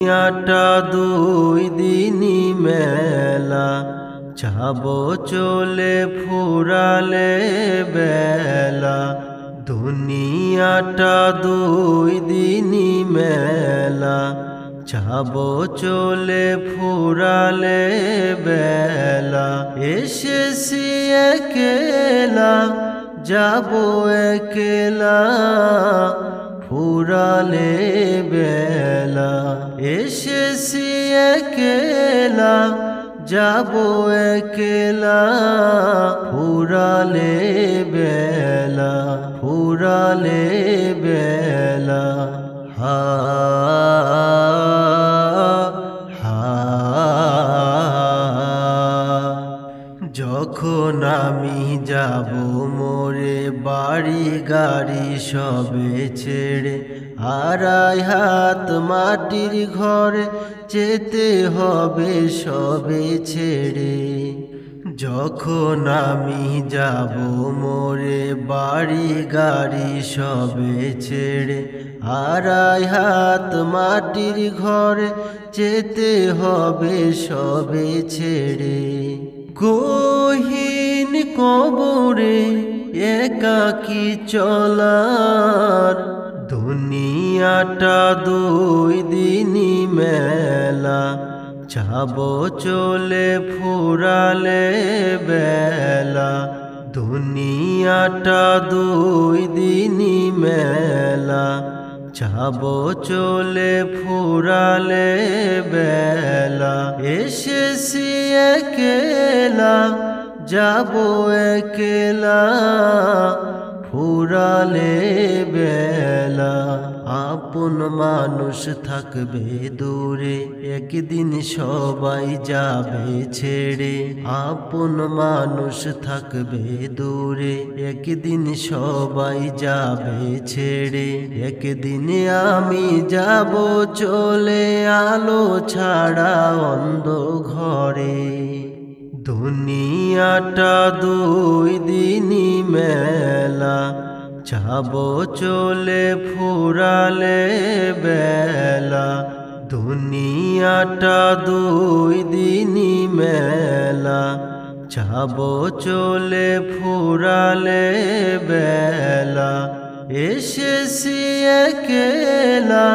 দুনিয়াটা দুই দিনই মেলা, যাবো চলে ফুরালে বেলা। দুনিয়াটা দুই দিনই মেলা, যাবো চলে ফুরালে বেলা। এসেছি একলা, যাবো একলা, ফুরালে বেলা। এসেছি একলা, যাবো একলা, ফুরালে বেলা, ফুরালে বেলা। হা যখন আমি যাব মোরে বাড়ি গাড়ি সবে ছেড়ে, আড়াই হাত মাটির ঘরে যেতে হবে সবে ছেড়ে। যখন আমি যাব মোরে বাড়ি গাড়ি সবে ছেড়ে, আড়াই হাত মাটির ঘরে যেতে হবে সবে ছেড়ে। গহীন কবরে একাকী চলার, দুনিয়াটা দুই দিনই মেলা, যাবো চলে ফুরালে বেলা। দুনিয়াটা দুই দিনই মেলা, যাবো চলে ফুরালে বেলা। এসেছি একলা, যাবো একলা, ফুরালে বেলা। আপন মানুষ থাকবে দূরে, একদিন সবাই যাবে ছেড়ে। আপন মানুষ থাকবে দূরে, একদিন সবাই যাবে ছেড়ে। একদিন আমি যাব চলে আলো ছাড়া অন্ধ ঘরে। দুনিয়াটা দুই দিনই মেলা, যাবো চলে ফুরালে বেলা। দুনিয়াটা দুই দিনই মেলা, যাবো চলে ফুরালে বেলা। এসেছি একলা,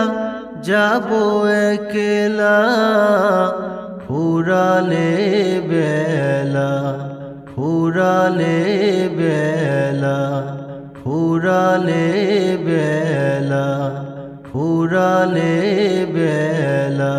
যাবো একলা, ফুরালে বেলা, ফুরালে বেলা, ফুরালে বেলা, ফুরালে বেলা।